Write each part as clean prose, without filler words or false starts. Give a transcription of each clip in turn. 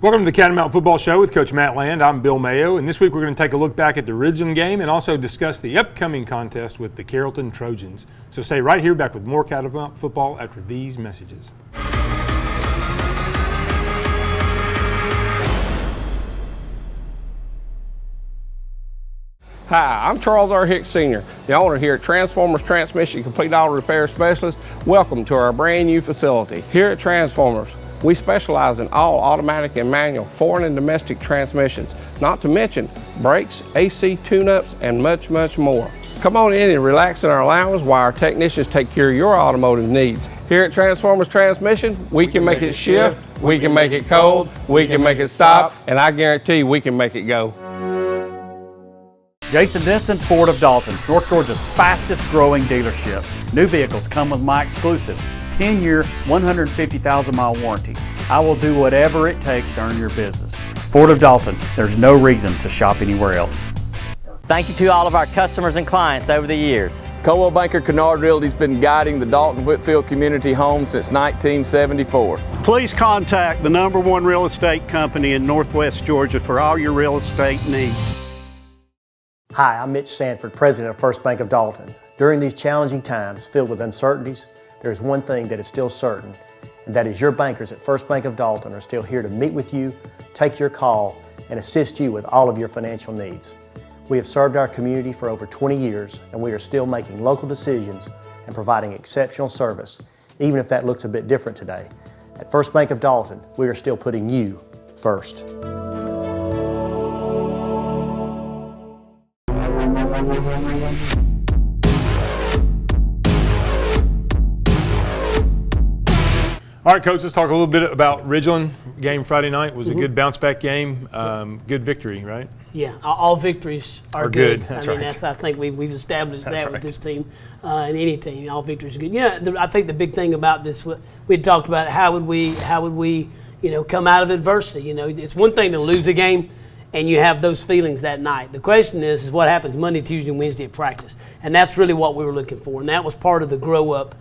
Welcome to the Catamount Football Show with Coach Matt Land. I'm Bill Mayo, and this week we're going to take a look back at the Ridgeland game and also discuss the upcoming contest with the Carrollton Trojans. So stay right here, back with more Catamount football after these messages. Hi, I'm Charles R. Hicks Sr., the owner here at Transformers Transmission Complete Auto Repair Specialist. Welcome to our brand new facility. Here at Transformers, we specialize in all automatic and manual foreign and domestic transmissions, not to mention brakes, AC tune-ups, and much, much more. Come on in and relax in our lounge while our technicians take care of your automotive needs. Here at Transformers Transmission, we can make it shift, we can make it cold, we can make it stop, and I guarantee we can make it go. Jason Denson, Ford of Dalton, North Georgia's fastest growing dealership. New vehicles come with my exclusive 10-year, 150,000-mile warranty. I will do whatever it takes to earn your business. Ford of Dalton, there's no reason to shop anywhere else. Thank you to all of our customers and clients over the years. Coldwell Banker Kennard Realty's been guiding the Dalton-Whitfield community home since 1974. Please contact the #1 real estate company in Northwest Georgia for all your real estate needs. Hi, I'm Mitch Sanford, President of First Bank of Dalton. During these challenging times filled with uncertainties, there's one thing that is still certain, and that is your bankers at First Bank of Dalton are still here to meet with you, take your call, and assist you with all of your financial needs. We have served our community for over 20 years, and we are still making local decisions and providing exceptional service, even if that looks a bit different today. At First Bank of Dalton, we are still putting you first. All right, Coach, let's talk a little bit about Ridgeland game Friday night. It was a good bounce-back game, good victory, right? Yeah, all victories are good. That's I mean, right. I think we've established That's that right. with this team and any team. All victories are good. You know, I think the big thing about this, we had talked about how would we, come out of adversity. You know, it's one thing to lose a game and you have those feelings that night. The question is what happens Monday, Tuesday, and Wednesday at practice. And that's really what we were looking for. And that was part of the grow-up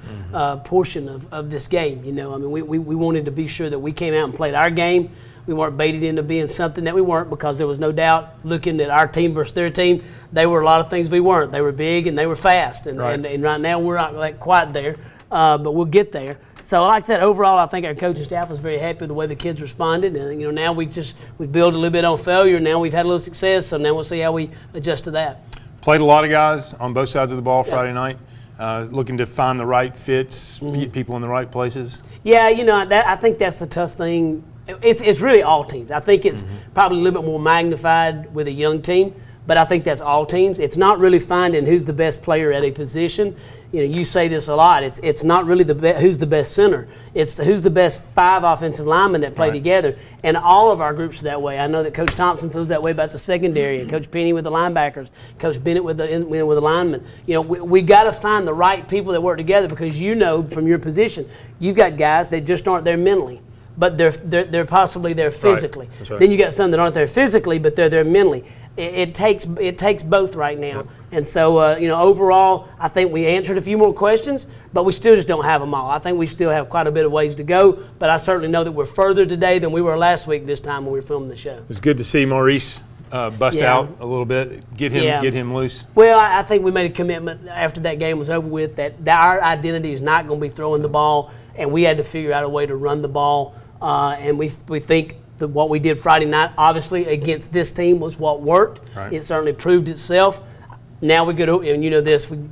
portion of this game. You know, I mean, we wanted to be sure that we came out and played our game. We weren't baited into being something that we weren't, because there was no doubt looking at our team versus their team, they were a lot of things we weren't. They were big and they were fast. And right now we're not like quite there, but we'll get there. So like I said, overall, I think our coaching staff was very happy with the way the kids responded. And, now we've built a little bit on failure. Now we've had a little success, so now we'll see how we adjust to that. Played a lot of guys on both sides of the ball Friday night, looking to find the right fits, people in the right places. Yeah, I think that's the tough thing. It's really all teams. I think it's probably a little bit more magnified with a young team, but I think that's all teams. It's not really finding who's the best player at a position. You say this a lot. It's not really who's the best center. It's who's the best 5 offensive linemen that play together. And all of our groups are that way. I know that Coach Thompson feels that way about the secondary, and Coach Penny with the linebackers, Coach Bennett with the linemen. We got to find the right people that work together, because from your position, you've got guys that just aren't there mentally, but they're possibly there physically. Right. That's right. Then you got some that aren't there physically, but they're there mentally. It takes both right now. Yep. And so, overall, I think we answered a few more questions, but we still just don't have them all. I think we still have quite a bit of ways to go, but I certainly know that we're further today than we were last week this time when we were filming the show. It was good to see Maurice bust out a little bit, get him loose. Well, I think we made a commitment after that game was over with that our identity is not going to be throwing the ball, and we had to figure out a way to run the ball, and we think what we did Friday night, obviously, against this team was what worked. Right. It certainly proved itself. Now we go to, and we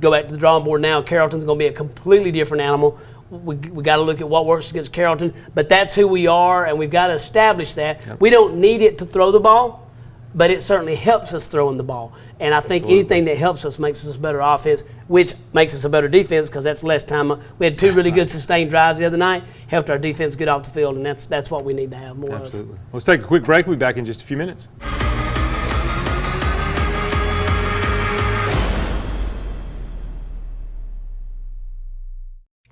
go back to the drawing board now. Carrollton's going to be a completely different animal. We got to look at what works against Carrollton, but that's who we are, and we've got to establish that. Yep. We don't need it to throw the ball, but it certainly helps us throwing the ball. And I think anything that helps us makes us a better offense, which makes us a better defense, because that's less time. We had 2 really good sustained drives the other night, helped our defense get off the field, and that's what we need to have more of. Absolutely. Let's take a quick break. We'll be back in just a few minutes.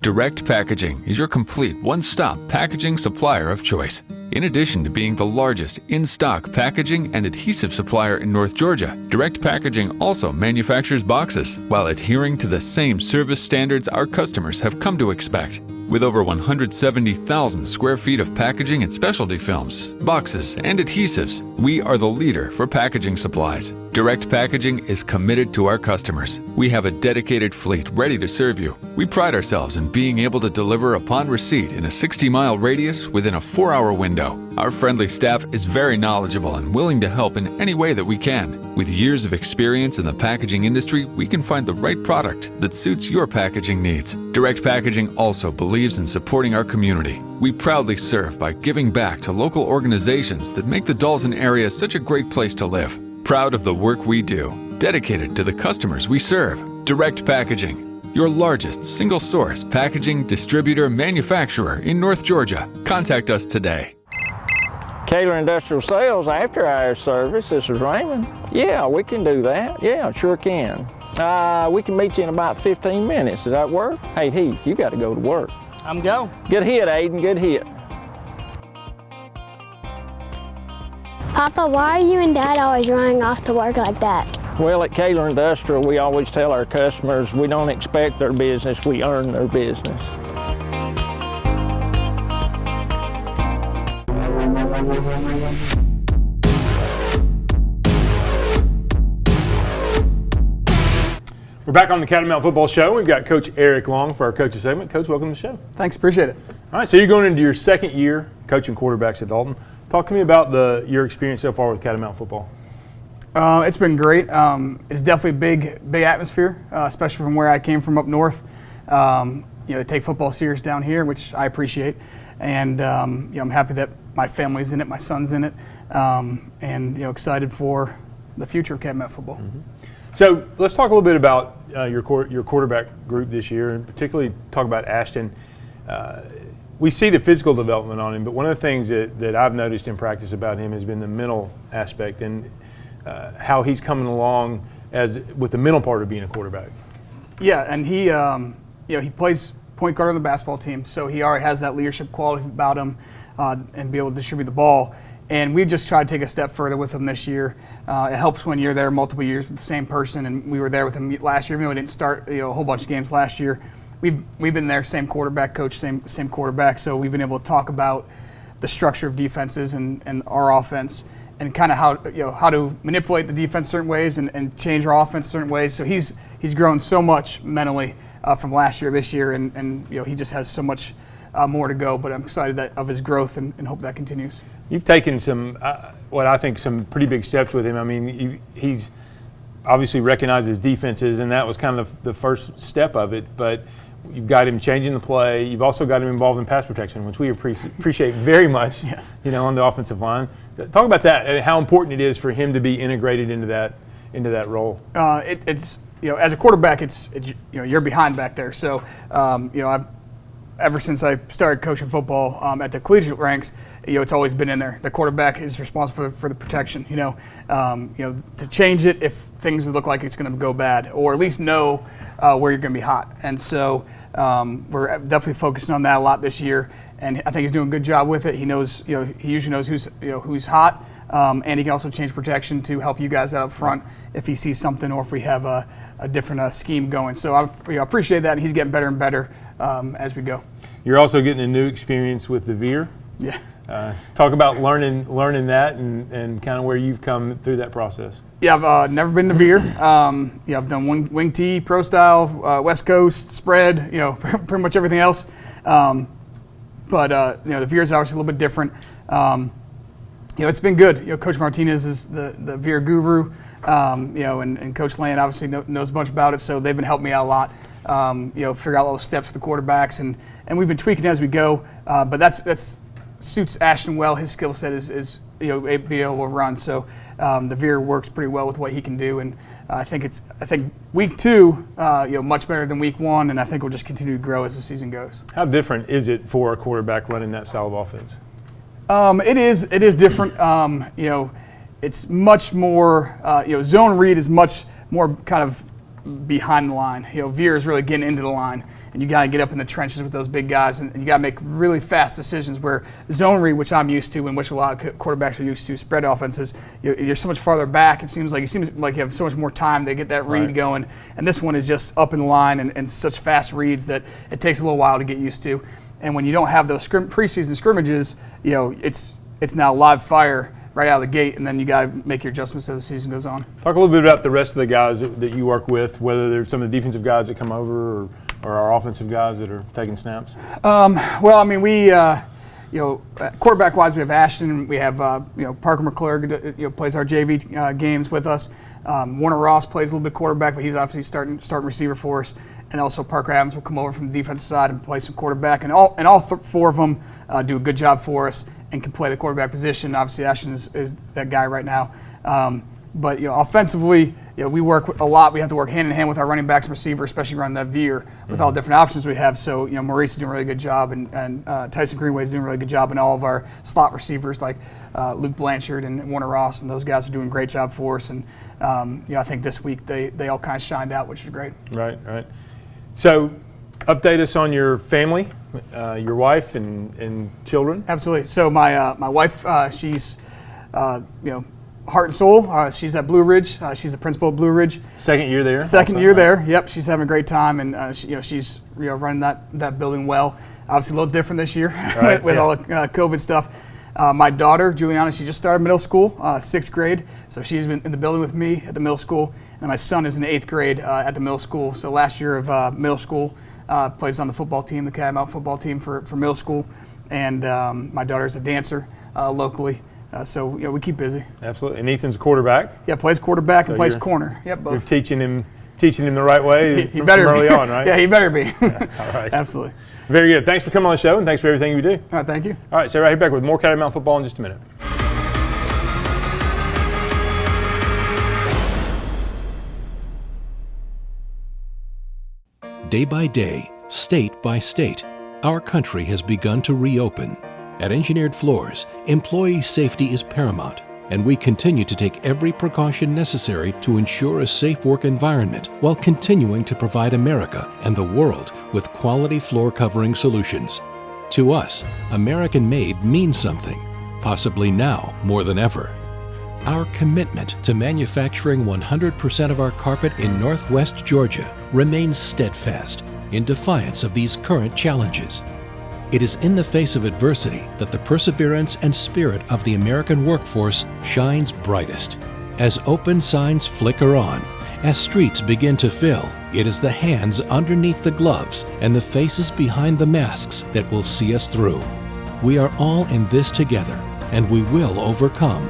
Direct Packaging is your complete one-stop packaging supplier of choice. In addition to being the largest in-stock packaging and adhesive supplier in North Georgia, Direct Packaging also manufactures boxes while adhering to the same service standards our customers have come to expect. With over 170,000 square feet of packaging and specialty films, boxes, and adhesives, we are the leader for packaging supplies. Direct Packaging is committed to our customers. We have a dedicated fleet ready to serve you. We pride ourselves in being able to deliver upon receipt in a 60-mile radius within a 4-hour window. Our friendly staff is very knowledgeable and willing to help in any way that we can. With years of experience in the packaging industry, we can find the right product that suits your packaging needs. Direct Packaging also believes in supporting our community. We proudly serve by giving back to local organizations that make the Dalton area such a great place to live. Proud of the work we do, dedicated to the customers we serve. Direct Packaging, your largest single-source packaging distributor manufacturer in North Georgia. Contact us today. Kaler Industrial Sales after hours service. This is Raymond. Yeah, we can do that. Yeah, sure can. We can meet you in about 15 minutes. Does that work? Hey, Heath, you got to go to work. I'm go. Good hit, Aiden. Good hit. Papa, why are you and Dad always running off to work like that? Well, at Kaler Industrial, we always tell our customers we don't expect their business, we earn their business. We're back on the Catamount Football Show. We've got Coach Eric Long for our coaches segment. Coach, welcome to the show. Thanks, appreciate it. All right, so you're going into your second year coaching quarterbacks at Dalton. Talk to me about your experience so far with Catamount football. It's been great. It's definitely a big atmosphere, especially from where I came from up north. They take football serious down here, which I appreciate. And I'm happy that my family's in it, my son's in it, and excited for the future of Catamount football. Mm-hmm. So let's talk a little bit about your quarterback group this year, and particularly talk about Ashton. We see the physical development on him, but one of the things that I've noticed in practice about him has been the mental aspect and how he's coming along with the mental part of being a quarterback. Yeah, and he plays point guard on the basketball team, so he already has that leadership quality about him and be able to distribute the ball. And we just tried to take a step further with him this year. It helps when you're there multiple years with the same person, and we were there with him last year, even though we didn't start a whole bunch of games last year. We've been there, same quarterback coach, same quarterback, so we've been able to talk about the structure of defenses and our offense and kind of how to manipulate the defense certain ways and change our offense certain ways. So he's grown so much mentally from last year, this year, and he just has so much more to go. But I'm excited of his growth and hope that continues. You've taken some pretty big steps with him. I mean, he's obviously recognizes defenses, and that was kind of the first step of it. But you've got him changing the play. You've also got him involved in pass protection, which we appreciate very much. Yes. On the offensive line. Talk about that. How important it is for him to be integrated into that role. It's as a quarterback, it's you're behind back there. So ever since I started coaching football at the collegiate ranks, it's always been in there. The quarterback is responsible for the protection. To change it if things look like it's going to go bad, or at least know where you're going to be hot. And so we're definitely focusing on that a lot this year. And I think he's doing a good job with it. He knows, he usually knows who's hot, and he can also change protection to help you guys out up front if he sees something or if we have a different scheme going. So I appreciate that, and he's getting better and better as we go. You're also getting a new experience with the veer. Yeah. Talk about learning that and kind of where you've come through that process. Yeah, I've never been to veer. I've done wing tee, pro style, West Coast, spread, pretty much everything else. But the veer is obviously a little bit different. It's been good. Coach Martinez is the veer guru, and Coach Land obviously knows a bunch about it, so they've been helping me out a lot. Figure out all the steps for the quarterbacks, and we've been tweaking as we go. But that's suits Ashton well. His skill set is be able to run. So the veer works pretty well with what he can do, and I think week 2 much better than week 1, and I think we'll just continue to grow as the season goes. How different is it for a quarterback running that style of offense? It is different. It's much more. Zone read is much more kind of behind the line. Veer is really getting into the line, and you got to get up in the trenches with those big guys, and you got to make really fast decisions. Where zone read, which I'm used to, and which a lot of quarterbacks are used to, spread offenses, you're so much farther back. It seems like you have so much more time to get that read going, and this one is just up in the line and such fast reads that it takes a little while to get used to. And when you don't have those preseason scrimmages, it's now live fire right out of the gate, and then you got to make your adjustments as the season goes on. Talk a little bit about the rest of the guys that you work with, whether they're some of the defensive guys that come over or our offensive guys that are taking snaps. Well, I mean, we, quarterback-wise, we have Ashton, we have, Parker McClure, plays our JV games with us. Warner Ross plays a little bit quarterback, but he's obviously starting receiver for us. And also Parker Adams will come over from the defensive side and play some quarterback. And all four of them do a good job for us and can play the quarterback position. Obviously, Ashton is that guy right now. But offensively, we work a lot. We have to work hand in hand with our running backs and receivers, especially running that veer with all the different options we have. So Maurice is doing a really good job, and Tyson Greenway is doing a really good job, and all of our slot receivers like Luke Blanchard and Warner Ross, and those guys are doing a great job for us. And I think this week they all kind of shined out, which is great. Right. So, update us on your family, your wife and children. Absolutely. So my wife, she's heart and soul. She's at Blue Ridge. She's the principal of Blue Ridge. Second year there. Second year there. Yep. She's having a great time, and she's running that building well. Obviously a little different this year with all the COVID stuff. My daughter Juliana, she just started middle school, 6th grade. So she's been in the building with me at the middle school, and my son is in 8th grade at the middle school. So last year of middle school, plays on the football team, the Catamount football team for middle school, and my daughter's a dancer locally. So we keep busy. Absolutely. And Ethan's a quarterback. Yeah, plays quarterback and plays corner. Yep, both. You're teaching him the right way he better from early be. on, right? Yeah, he better be. Yeah, all right. Absolutely. Very good. Thanks for coming on the show, and thanks for everything you do. All right, thank you. All right, so right here back with more Catamount football in just a minute. Day by day, state by state, our country has begun to reopen. At Engineered Floors, employee safety is paramount, and we continue to take every precaution necessary to ensure a safe work environment while continuing to provide America and the world with quality floor covering solutions. To us, American-made means something, possibly now more than ever. Our commitment to manufacturing 100% of our carpet in Northwest Georgia remains steadfast in defiance of these current challenges. It is in the face of adversity that the perseverance and spirit of the American workforce shines brightest. As open signs flicker on, as streets begin to fill, it is the hands underneath the gloves and the faces behind the masks that will see us through. We are all in this together, and we will overcome.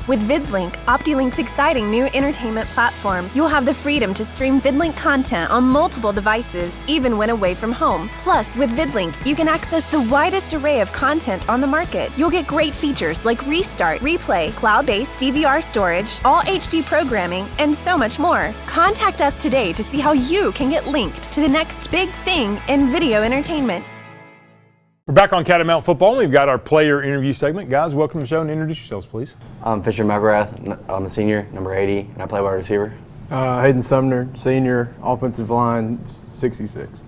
With VidLink, OptiLink's exciting new entertainment platform, you'll have the freedom to stream VidLink content on multiple devices, even when away from home. Plus, with VidLink, you can access the widest array of content on the market. You'll get great features like Restart, Replay, cloud-based DVR storage, all HD programming, and so much more. Contact us today to see how you can get linked to the next big thing in video entertainment. We're back on Catamount Football. We've got our player interview segment. Guys, welcome to the show and introduce yourselves, please. I'm Fisher McGrath. I'm a senior, number 80, and I play wide receiver. Hayden Sumner, senior, offensive line, 66.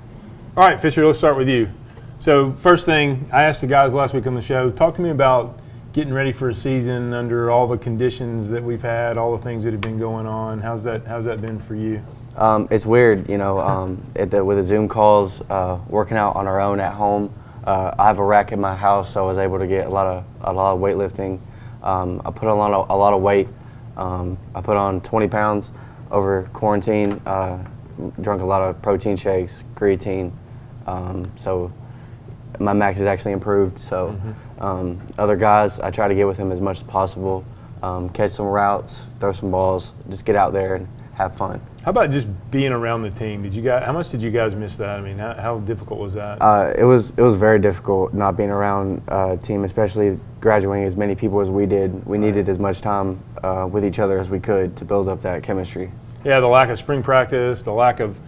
All right, Fisher, let's start with you. So first thing, I asked the guys last week on the show, talk to me about getting ready for a season under all the conditions that we've had, all the things that have been going on. How's that been for you? It's weird, with the Zoom calls, working out on our own at home. I have a rack in my house, so I was able to get a lot of weightlifting. I put on a lot of weight. I put on 20 pounds over quarantine. Drunk a lot of protein shakes, creatine. So my max has actually improved. So other guys, I try to get with them as much as possible. Catch some routes, throw some balls, just get out there and have fun. How about just being around the team? How much did you guys miss that? I mean, how difficult was that? It was very difficult not being around a team, especially graduating as many people as we did. We needed as much time with each other as we could to build up that chemistry. Yeah, the lack of spring practice, the lack of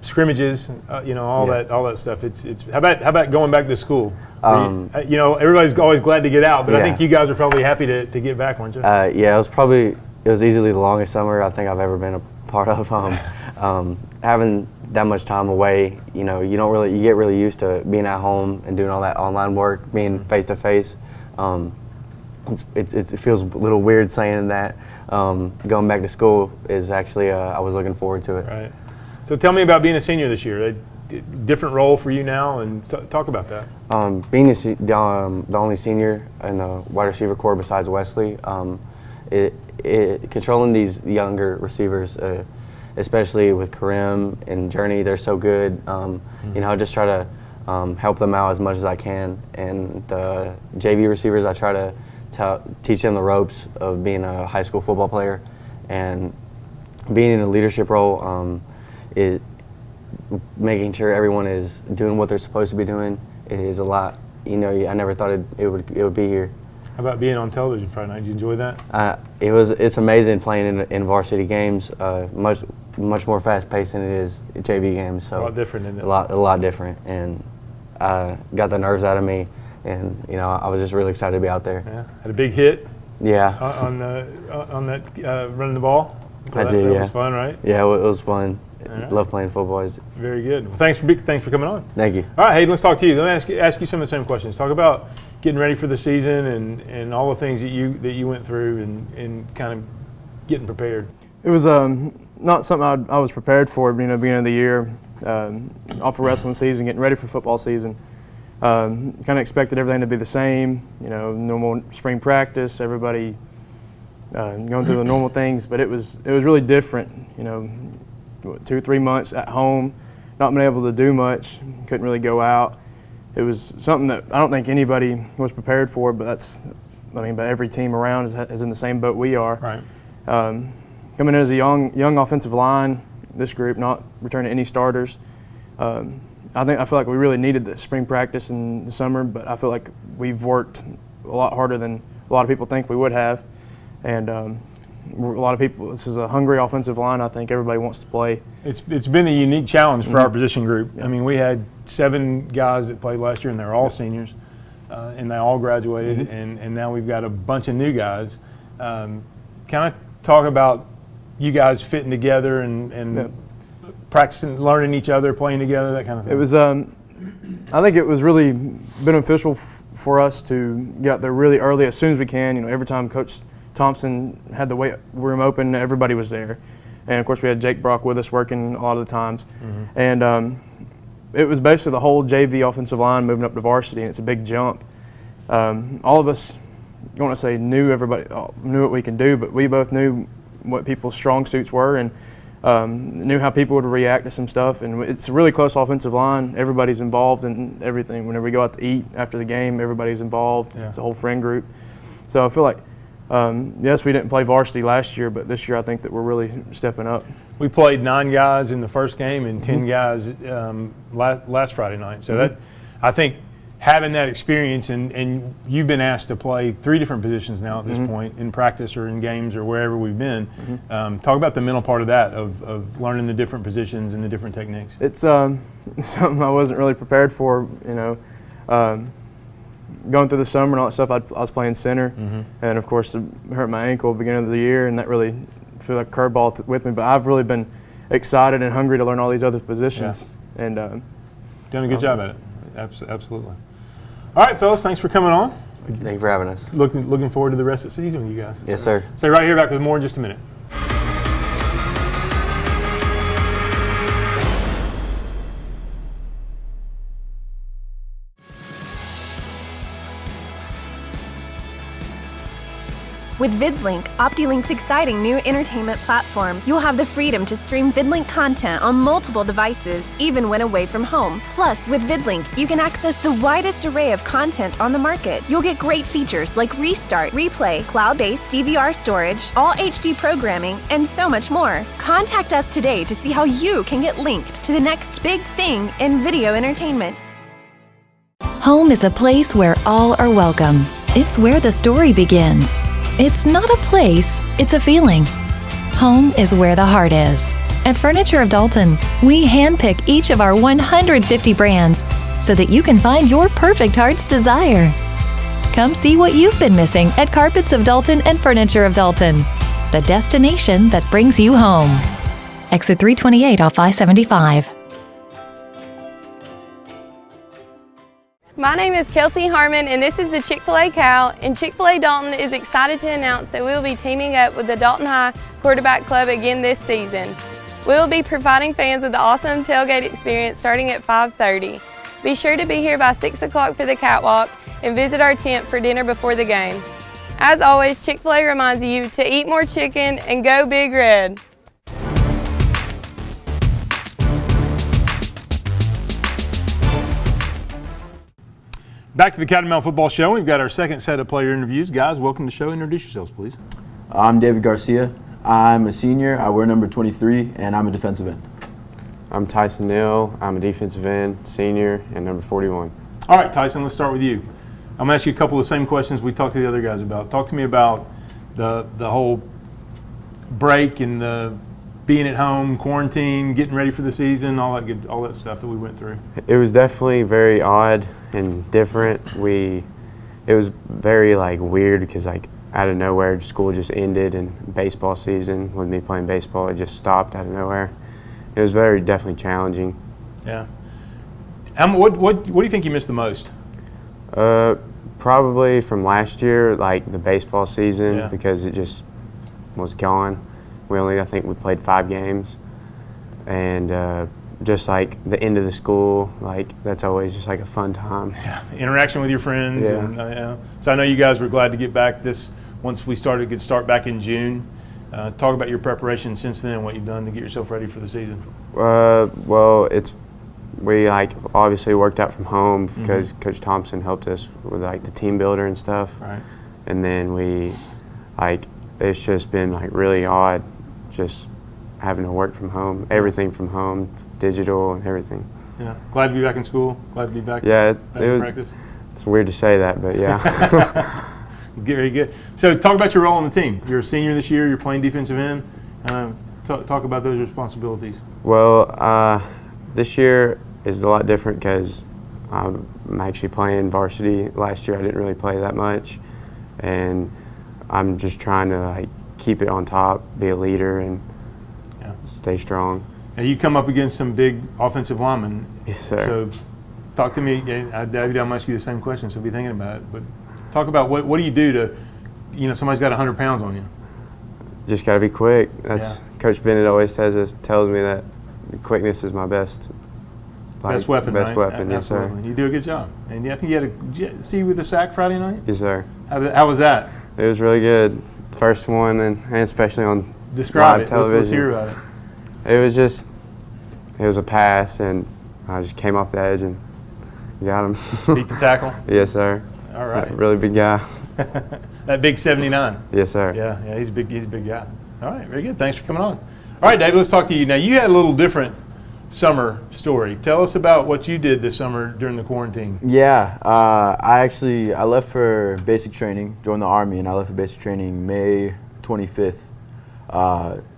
scrimmages, all that stuff. It's how about going back to school? Everybody's always glad to get out, but I think you guys are probably happy to get back, weren't you? It was easily the longest summer I think I've ever been a part of. Having that much time away, you get really used to being at home and doing all that online work, being face to face. it feels a little weird saying that. Going back to school is actually, I was looking forward to it. Right. So tell me about being a senior this year. Different role for you now, and talk about that. Being the only senior in the wide receiver corps besides Wesley, controlling these younger receivers, especially with Kareem and Journey, they're so good. You know, I just try to help them out as much as I can, and the JV receivers, I try to teach them the ropes of being a high school football player, and being in a leadership role. Making sure everyone is doing what they're supposed to be doing is a lot. You know, I never thought it would be here. How about being on television Friday night? Did you enjoy that? It's amazing playing in varsity games. Much more fast paced than it is JV games. So a lot different, isn't it? A lot different, and got the nerves out of me. And you know, I was just really excited to be out there. Yeah, had a big hit. Yeah. On that running the ball. So I did. That yeah. was fun, right? Yeah, it was fun. Right. Love playing football. Very good. Well, thanks for coming on. Thank you. All right, Hayden, let's talk to you. Let me ask you some of the same questions. Talk about getting ready for the season and all the things that you went through and kind of getting prepared. It was not something I was prepared for. You know, beginning of the year, off of wrestling season, getting ready for football season. Kind of expected everything to be the same. You know, normal spring practice, everybody going through the normal things, but it was really different. You know, 2 or 3 months at home, not being able to do much, couldn't really go out. It was something that I don't think anybody was prepared for, but but every team around is in the same boat we are. Right. Coming in as a young offensive line, this group not returning any starters. I feel like we really needed the spring practice in the summer, but I feel like we've worked a lot harder than a lot of people think we would have, and. A lot of people, this is a hungry offensive line. I think everybody wants to play. It's been a unique challenge for our position group. Yeah. I mean, we had 7 guys that played last year, and they're all seniors, and they all graduated, and now we've got a bunch of new guys. Kind of talk about you guys fitting together and practicing, learning each other, playing together, that kind of thing. It was, I think it was really beneficial for us to get out there really early, as soon as we can. You know, every time Coach Thompson had the weight room open, everybody was there. And of course we had Jake Brock with us working a lot of the times. And it was basically the whole JV offensive line moving up to varsity, and it's a big jump. All of us, I don't want to say knew what we can do, but we both knew what people's strong suits were, and knew how people would react to some stuff. And it's a really close offensive line. Everybody's involved in everything. Whenever we go out to eat after the game, everybody's involved. Yeah. It's a whole friend group. So I feel like yes, we didn't play varsity last year, but this year I think that we're really stepping up. We played 9 guys in the first game and 10 guys last Friday night. So that, I think, having that experience, and you've been asked to play 3 different positions now at this point in practice or in games or wherever we've been. Talk about the mental part of that, of learning the different positions and the different techniques. It's something I wasn't really prepared for, you know. Going through the summer and all that stuff, I was playing center, and of course it hurt my ankle at the beginning of the year, and that really felt like a curveball with me. But I've really been excited and hungry to learn all these other positions, and done a good job at it. Absolutely. All right, fellas, thanks for coming on. Thank you for having us. Looking forward to the rest of the season with you guys. Yes, sir. Stay right here, back with more in just a minute. With VidLink, OptiLink's exciting new entertainment platform, you'll have the freedom to stream VidLink content on multiple devices, even when away from home. Plus, with VidLink, you can access the widest array of content on the market. You'll get great features like Restart, Replay, cloud-based DVR storage, all HD programming, and so much more. Contact us today to see how you can get linked to the next big thing in video entertainment. Home is a place where all are welcome. It's where the story begins. It's not a place, it's a feeling. Home is where the heart is. At Furniture of Dalton, we handpick each of our 150 brands so that you can find your perfect heart's desire. Come see what you've been missing at Carpets of Dalton and Furniture of Dalton, the destination that brings you home. Exit 328 off I-75. My name is Kelsey Harmon, and this is the Chick-fil-A Cow, and Chick-fil-A Dalton is excited to announce that we will be teaming up with the Dalton High Quarterback Club again this season. We will be providing fans with the awesome tailgate experience starting at 5:30. Be sure to be here by 6 o'clock for the catwalk and visit our tent for dinner before the game. As always, Chick-fil-A reminds you to eat more chicken and go Big Red. Back to the Catamount Football Show. We've got our second set of player interviews. Guys, welcome to the show. Introduce yourselves, please. I'm David Garcia. I'm a senior. I wear number 23, and I'm a defensive end. I'm Tyson Neal. I'm a defensive end, senior, and number 41. All right, Tyson, let's start with you. I'm going to ask you a couple of the same questions we talked to the other guys about. Talk to me about the whole break and the being at home, quarantine, getting ready for the season, all that stuff that we went through. It was definitely very odd and different. It was very weird because out of nowhere school just ended and baseball season with me playing baseball, it just stopped out of nowhere. It was definitely challenging. Yeah. What do you think you missed the most? Probably from last year, the baseball season, because it just was gone. I think we played 5 games, and just the end of the school, that's always just a fun time. Yeah, interaction with your friends. Yeah. And, so I know you guys were glad to get back once we could start back in June. Talk about your preparation since then, what you've done to get yourself ready for the season. Well, we obviously worked out from home because Coach Thompson helped us with the team builder and stuff. Right. And then we it's just been really odd, just having to work from home, everything from home, digital and everything. Yeah. Glad to be back in school. Glad to be back. Yeah, back in practice. It's weird to say that, but yeah. Very good. So talk about your role on the team. You're a senior this year. You're playing defensive end. Talk about those responsibilities. Well, this year is a lot different because I'm actually playing varsity. Last year I didn't really play that much, and I'm just trying to keep it on top, be a leader, and stay strong. And you come up against some big offensive linemen. Yes, sir. So talk to me. David, I'm going to ask you the same question, so be thinking about it. But talk about what do you do to, somebody's got 100 pounds on you. Just got to be quick. That's Coach Bennett always tells me that quickness is my best weapon. Best right? weapon, yes, sir. You do a good job. And I think you had a see you with the sack Friday night? Yes, sir. How was that? It was really good. First one, and especially on live television. Let's hear about it. It was a pass, and I just came off the edge and got him. Beat the tackle? Yes, sir. All right. Really big guy. That big 79. Yes, sir. Yeah, he's a big guy. All right, very good. Thanks for coming on. All right, David, let's talk to you. Now, you had a little different summer story. Tell us about what you did this summer during the quarantine. Yeah, I left for basic training, joined the Army, and I left for basic training May 25th.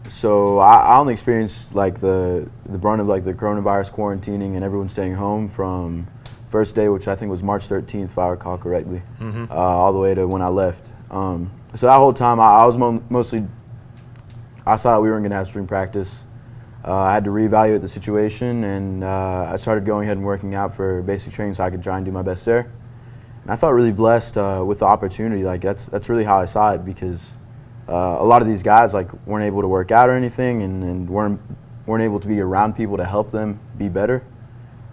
So I only experienced the brunt of the coronavirus quarantining and everyone staying home from first day, which I think was March 13th, if I recall correctly, all the way to when I left. So that whole time I was mostly, I saw that we weren't going to have spring practice. I had to reevaluate the situation, and I started going ahead and working out for basic training so I could try and do my best there. And I felt really blessed with the opportunity. That's really how I saw it, because a lot of these guys weren't able to work out or anything, and weren't able to be around people to help them be better.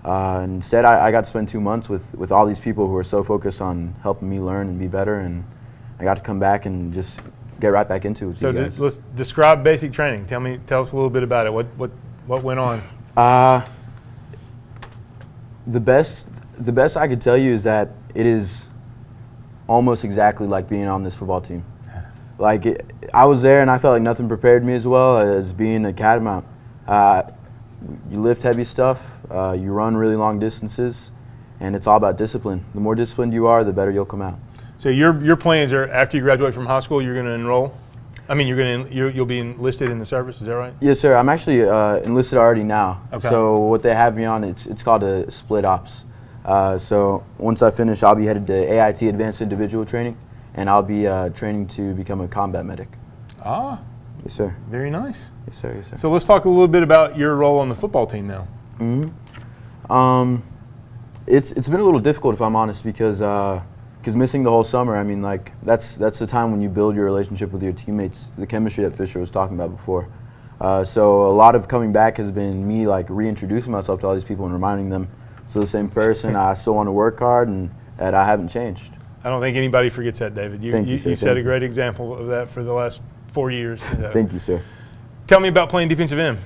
Instead, I got to spend 2 months with all these people who are so focused on helping me learn and be better, and I got to come back and just get right back into it with you guys. Let's describe basic training. Tell us a little bit about it. What went on? The best I could tell you is that it is almost exactly like being on this football team. I was there and I felt like nothing prepared me as well as being a Catamount. You lift heavy stuff, you run really long distances, and it's all about discipline. The more disciplined you are, the better you'll come out. So your plans are after you graduate from high school, you're going to enroll? I mean, you'll be enlisted in the service, is that right? Yes, sir. I'm actually enlisted already now. Okay. So what they have me on, it's called a split ops. So once I finish, I'll be headed to AIT Advanced Individual Training, and I'll be training to become a combat medic. Ah. Yes, sir. Very nice. Yes, sir. Yes, sir. So let's talk a little bit about your role on the football team now. It's been a little difficult, if I'm honest, because missing the whole summer, I mean, like, that's the time when you build your relationship with your teammates, the chemistry that Fisher was talking about before. So a lot of coming back has been me, like, reintroducing myself to all these people and reminding them, so the same person, I still want to work hard, and that I haven't changed. I don't think anybody forgets that, David. You set a great example of that for the last 4 years. Thank you, sir. Tell me about playing defensive end.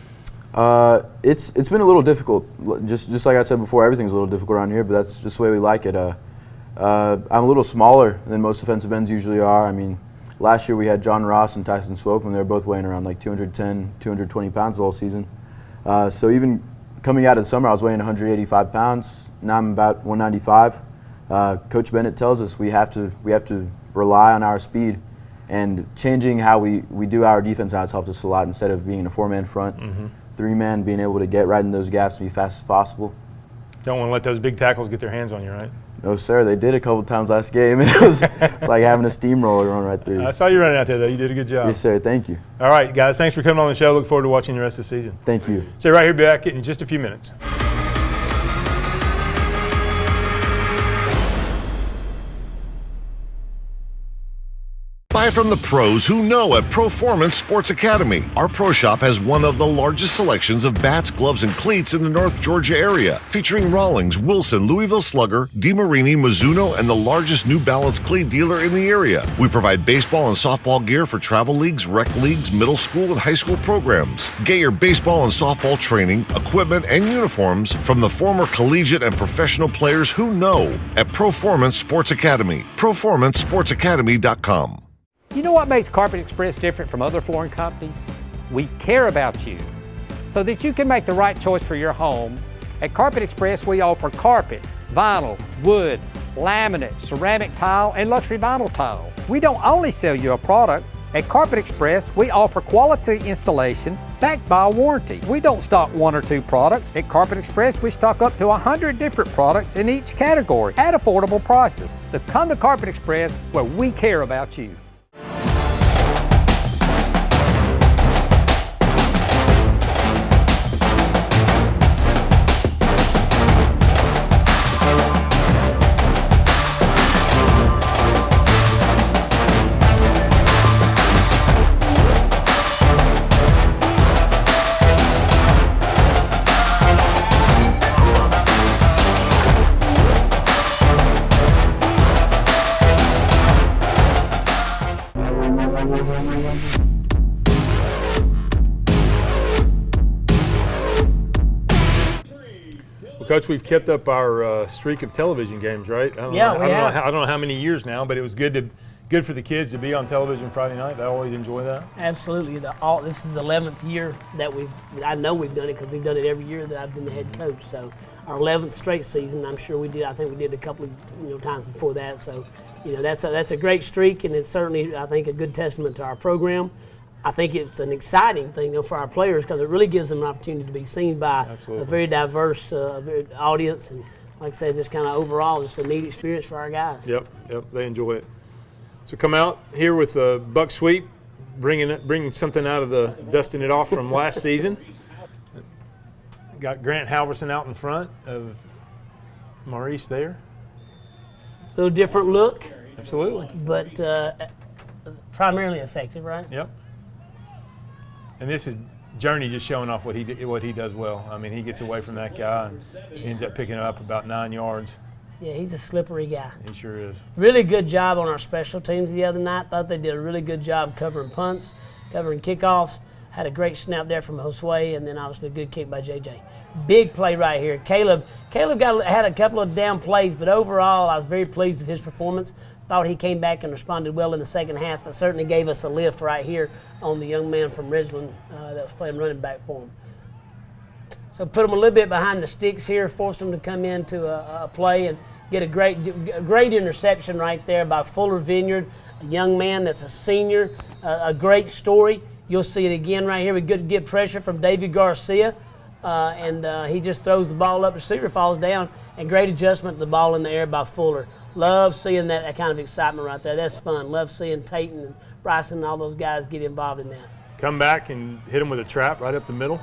It's been a little difficult. Just like I said before, everything's a little difficult around here, but that's just the way we like it. I'm a little smaller than most defensive ends usually are. I mean, last year we had John Ross and Tyson Swope, and they were both weighing around like 210, 220 pounds the whole season. So even coming out of the summer, I was weighing 185 pounds. Now I'm about 195. Coach Bennett tells us we have to rely on our speed, and changing how we do our defense now has helped us a lot. Instead of being in a 4-man front, 3-man, being able to get right in those gaps and be fast as possible. Don't want to let those big tackles get their hands on you, right? No, sir. They did a couple times last game. It's like having a steamroller run right through. I saw you running out there, though. You did a good job. Yes, sir. Thank you. All right, guys. Thanks for coming on the show. Look forward to watching the rest of the season. Thank you. Stay right here. Be back in just a few minutes. Buy from the pros who know at Performance Sports Academy. Our pro shop has one of the largest selections of bats, gloves, and cleats in the North Georgia area, featuring Rawlings, Wilson, Louisville Slugger, DeMarini, Mizuno, and the largest New Balance cleat dealer in the area. We provide baseball and softball gear for travel leagues, rec leagues, middle school, and high school programs. Get your baseball and softball training, equipment, and uniforms from the former collegiate and professional players who know at Performance Sports Academy. PerformanceSportsAcademy.com. You know what makes Carpet Express different from other flooring companies? We care about you. So that you can make the right choice for your home, at Carpet Express we offer carpet, vinyl, wood, laminate, ceramic tile, and luxury vinyl tile. We don't only sell you a product. At Carpet Express, we offer quality installation backed by a warranty. We don't stock 1 or 2 products. At Carpet Express, we stock up to 100 different products in each category at affordable prices. So come to Carpet Express where we care about you. Coach, we've kept up our streak of television games, right? I don't know how many years now, but it was good for the kids to be on television Friday night. I always enjoy that. Absolutely. This is the 11th year that I know we've done it because we've done it every year that I've been the head coach. So our 11th straight season, I'm sure we did. I think we did a couple of times before that. So that's a great streak, and it's certainly, I think, a good testament to our program. I think it's an exciting thing, though, for our players because it really gives them an opportunity to be seen by a very diverse audience. And like I said, just kind of overall, just a neat experience for our guys. Yep, they enjoy it. So come out here with a buck sweep, bringing something out of the dusting it off from last season. Got Grant Halverson out in front of Maurice there. A little different look. Absolutely. But primarily effective, right? Yep. And this is Journey just showing off what he does well. I mean, he gets away from that guy and ends up picking up about 9 yards. Yeah, he's a slippery guy. He sure is. Really good job on our special teams the other night. Thought they did a really good job covering punts, covering kickoffs. Had a great snap there from Josue, and then obviously a good kick by JJ. Big play right here. Caleb had a couple of down plays, but overall I was very pleased with his performance. Thought he came back and responded well in the second half, but certainly gave us a lift right here on the young man from Ridgeland that was playing running back for him. So put him a little bit behind the sticks here, forced him to come into a play and get a great interception right there by Fuller Vineyard, a young man that's a senior, a great story. You'll see it again right here. We get pressure from Davey Garcia, and he just throws the ball up. The receiver falls down, and great adjustment to the ball in the air by Fuller. Love seeing that kind of excitement right there. That's fun. Love seeing Tayton and Bryson and all those guys get involved in that. Come back and hit him with a trap right up the middle.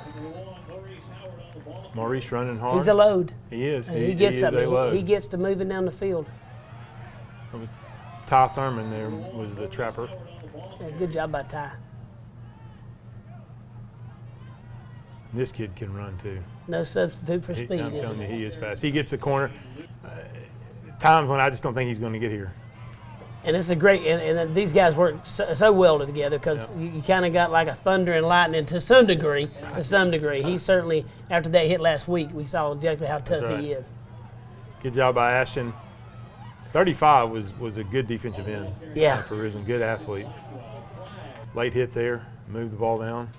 Maurice running hard. He's a load. He is. And he gets is a load. He gets to moving down the field. Ty Thurman there was the trapper. Yeah, good job by Ty. This kid can run too. No substitute for speed. I'm telling you, he is fast. He gets the corner. Times when I just don't think he's going to get here. And it's a great, and these guys work so well together because you kind of got like a thunder and lightning to some degree. He certainly, after that hit last week, we saw exactly how tough he is. Good job by Ashton. 35 was a good defensive end. Yeah. For Ridgeland, good athlete. Late hit there, moved the ball down.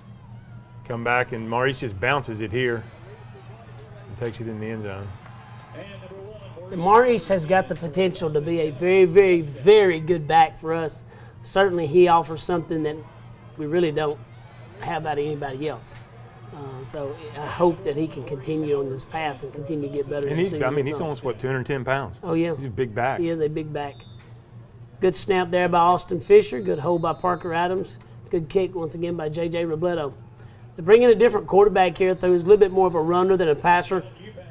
Come back, and Maurice just bounces it here and takes it in the end zone. Maurice has got the potential to be a very, very, very good back for us. Certainly he offers something that we really don't have out of anybody else. So I hope that he can continue on this path and continue to get better. And he's almost, 210 pounds. Oh, yeah. He's a big back. He is a big back. Good snap there by Austin Fisher. Good hold by Parker Adams. Good kick once again by J.J. Robledo. They're bringing a different quarterback here, though. He's a little bit more of a runner than a passer.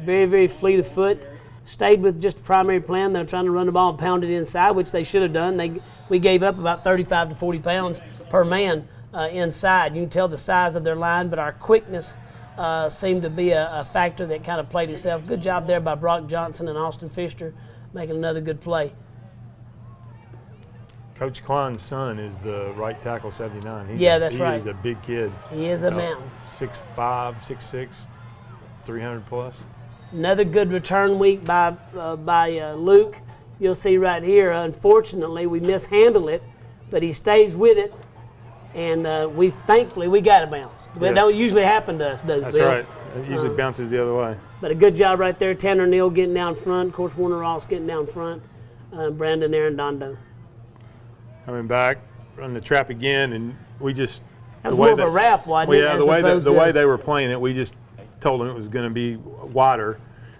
Very, very fleet of foot. Stayed with just the primary plan. They're trying to run the ball and pound it inside, which they should have done. We gave up about 35 to 40 pounds per man inside. You can tell the size of their line, but our quickness seemed to be a factor that kind of played itself. Good job there by Brock Johnson and Austin Fisher making another good play. Coach Klein's son is the right tackle, 79. That's right. He's a big kid. He is a mountain. 6'5", 6'6", 300 plus. Another good return week by Luke. You'll see right here, unfortunately, we mishandle it, but he stays with it, and thankfully we got a bounce. That don't usually happen to us, does it, Bill? That's right. It usually bounces the other way. But a good job right there. Tanner Neal getting down front. Of course, Warner Ross getting down front. Brandon Arredondo. Coming back, run the trap again, and we just. That was more of a wrap, wasn't it? Yeah, the way they were playing it, we just told them it was going to be wider.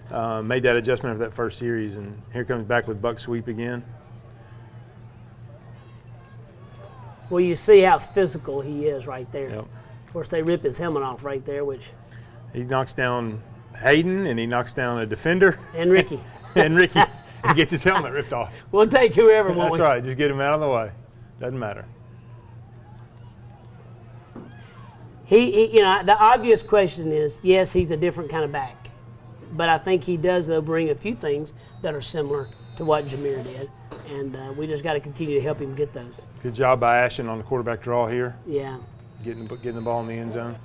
Made that adjustment of that first series, and here comes back with buck sweep again. Well, you see how physical he is right there. Yep. Of course, they rip his helmet off right there, which. He knocks down Hayden, and he knocks down a defender. And Ricky. And gets his helmet ripped off. We'll take whoever. That's right. Just get him out of the way. Doesn't matter. The obvious question is, yes, he's a different kind of back, but I think he does though bring a few things that are similar to what Jameer did, and we just got to continue to help him get those. Good job by Ashton on the quarterback draw here. Yeah. Getting the ball in the end zone.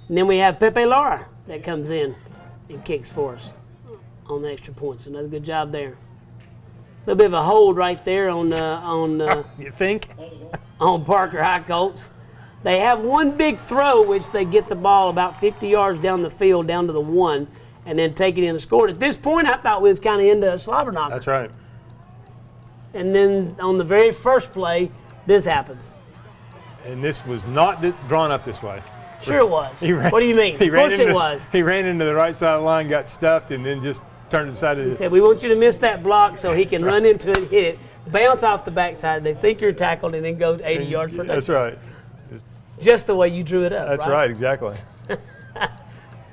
And then we have Pepe Lara that comes in and kicks for us on the extra points. Another good job there. A little bit of a hold right there on you think? On Parker High Colts. They have one big throw, which they get the ball about 50 yards down the field, down to the 1, and then take it in and score it. At this point, I thought we was kind of into a slobber knocker. That's right. And then on the very first play, this happens. And this was not drawn up this way. Sure it was. What do you mean? Of course it was. He ran into the right side of the line, got stuffed, and then just turned decided. He said, we want you to miss that block so he can run into it, hit it, bounce off the backside. They think you're tackled, and then go 80 yards for a touchdown. That's right. Just the way you drew it up. That's right, exactly.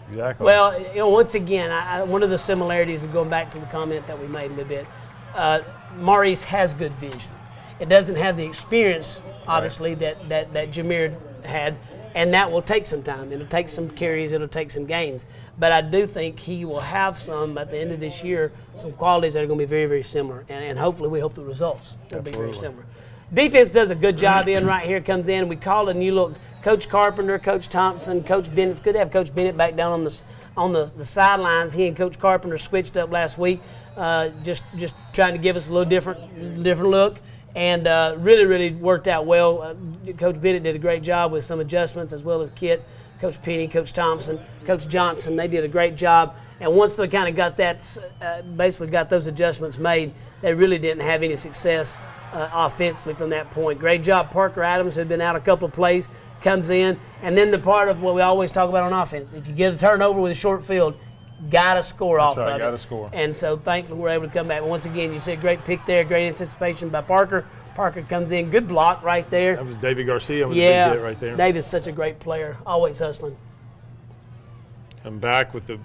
Exactly. Well, once again, one of the similarities of going back to the comment that we made a little bit, Maurice has good vision. It doesn't have the experience, obviously, that Jameer had, and that will take some time. It'll take some carries. It'll take some gains. But I do think he will have some, at the end of this year, some qualities that are going to be very, very similar. And hopefully we hope the results will be very similar. Defense does a good job right here, comes in. We call it, and you look, Coach Carpenter, Coach Thompson, Coach Bennett. It's good to have Coach Bennett back down on the sidelines. He and Coach Carpenter switched up last week, just trying to give us a little different look. And really, really worked out well. Coach Bennett did a great job with some adjustments, as well as Kit, Coach Penny, Coach Thompson, Coach Johnson. They did a great job. And once they kind of got that, basically got those adjustments made, they really didn't have any success offensively from that point. Great job, Parker Adams, who had been out a couple of plays, comes in. And then the part of what we always talk about on offense, if you get a turnover with a short field, got to score off of it. Got to score. And so thankfully we're able to come back. But once again, you see a great pick there, great anticipation by Parker. Parker comes in, good block right there. That was David Garcia with a big hit right there. David's such a great player, always hustling. I'm back with the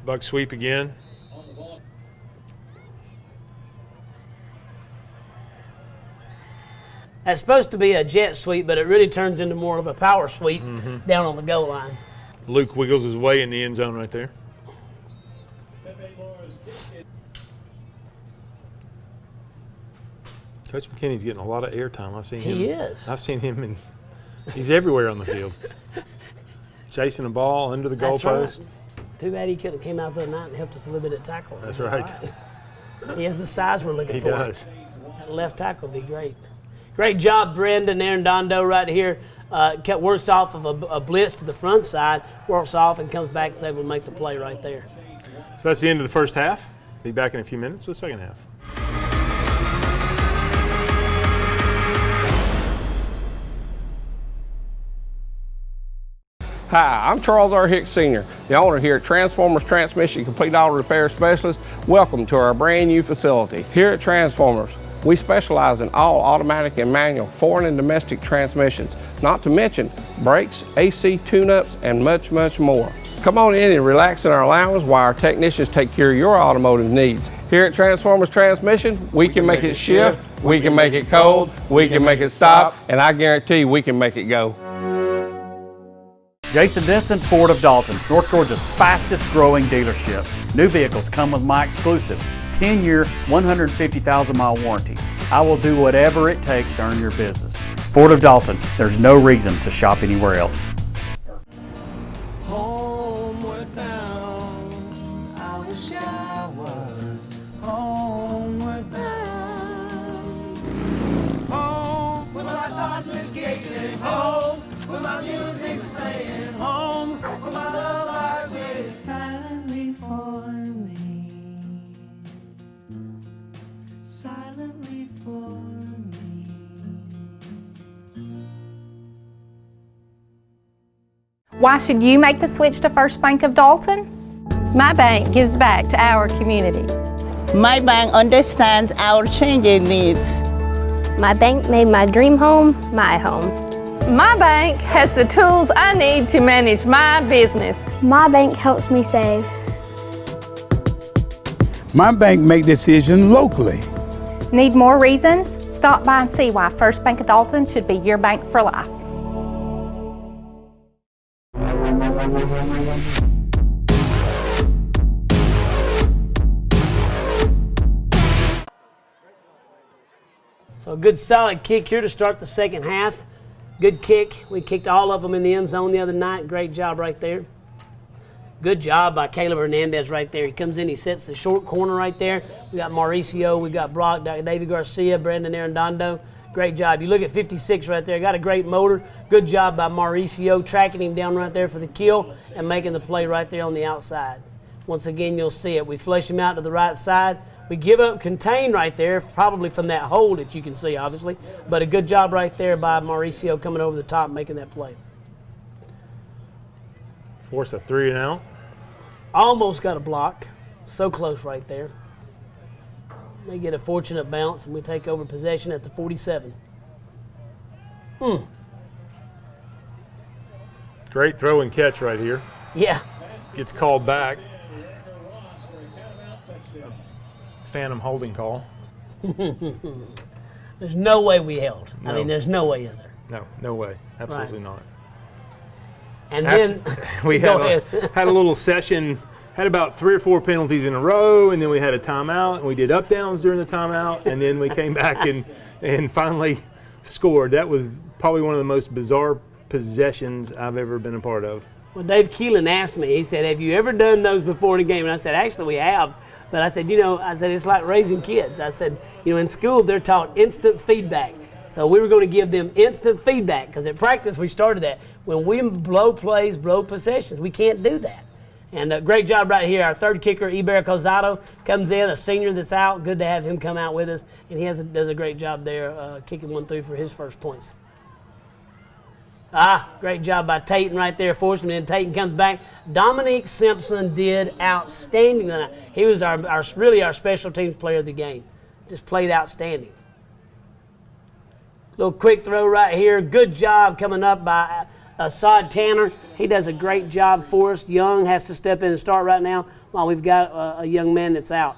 buck sweep again. That's supposed to be a jet sweep, but it really turns into more of a power sweep down on the goal line. Luke wiggles his way in the end zone right there. Coach McKinney's getting a lot of airtime. I've seen him. He is. I've seen him, he's everywhere on the field. Chasing the ball under the goalpost. Right. Too bad he couldn't have came out the other night and helped us a little bit at tackle. That's right. He has the size we're looking He for. does. That left tackle would be great. Great job, Brendan Arredondo right here. Works off of a blitz to the front side, works off and comes back and is able to make the play right there. So that's the end of the first half. Be back in a few minutes with the second half. Hi, I'm Charles R. Hicks Sr., the owner here at Transformers Transmission Complete Auto Repair Specialist. Welcome to our brand new facility. Here at Transformers, we specialize in all automatic and manual foreign and domestic transmissions, not to mention brakes, AC tune-ups, and much, much more. Come on in and relax in our lounge while our technicians take care of your automotive needs. Here at Transformers Transmission, we can make it shift, we can make it cold, we can make it stop, and I guarantee we can make it go. Jason Denson, Ford of Dalton, North Georgia's fastest growing dealership. New vehicles come with my exclusive 10-year, 150,000-mile warranty. I will do whatever it takes to earn your business. Ford of Dalton, there's no reason to shop anywhere else. Homeward bound, I wish I was homeward bound. Home, where my thoughts escaping, home, where my music's playing, home, where my love lies waiting silently for me, silently for me. Why should you make the switch to First Bank of Dalton? My bank gives back to our community. My bank understands our changing needs. My bank made my dream home my home. My bank has the tools I need to manage my business. My bank helps me save. My bank makes decisions locally. Need more reasons? Stop by and see why First Bank of Dalton should be your bank for life. So a good solid kick here to start the second half. Good kick. We kicked all of them in the end zone the other night. Great job right there. Good job by Caleb Hernandez right there. He comes in, he sets the short corner right there. We got Mauricio, we got Brock, David Garcia, Brendan Arredondo. Great job. You look at 56 right there. Got a great motor. Good job by Mauricio tracking him down right there for the kill and making the play right there on the outside. Once again, you'll see it. We flush him out to the right side. We give up contain right there, probably from that hole that you can see, obviously. But a good job right there by Mauricio coming over the top and making that play. Force a 3 and out. Almost got a block. So close right there. They get a fortunate bounce, and we take over possession at the 47. Great throw and catch right here. Yeah. Gets called back. Phantom holding call. There's no way we held. No. I mean, there's no way, is there? No, no way. Absolutely not. And then we had a little session, had about 3 or 4 penalties in a row, and then we had a timeout, and we did up downs during the timeout, and then we came back and finally scored. That was probably one of the most bizarre possessions I've ever been a part of. Well, Dave Keelan asked me, he said, have you ever done those before in a game? And I said, actually, we have. But I said, it's like raising kids. I said, in school, they're taught instant feedback. So we were going to give them instant feedback because at practice we started that. When we blow plays, blow possessions, we can't do that. And a great job right here. Our third kicker, Iber Cozado, comes in, a senior that's out. Good to have him come out with us. And he does a great job there kicking one through for his first points. Great job by Tayton right there, forcing him in. Tayton comes back. Dominique Simpson did outstanding tonight. He was really our special teams player of the game. Just played outstanding. Little quick throw right here. Good job coming up by Assad Tanner, he does a great job for us. Young has to step in and start right now while we've got a young man that's out.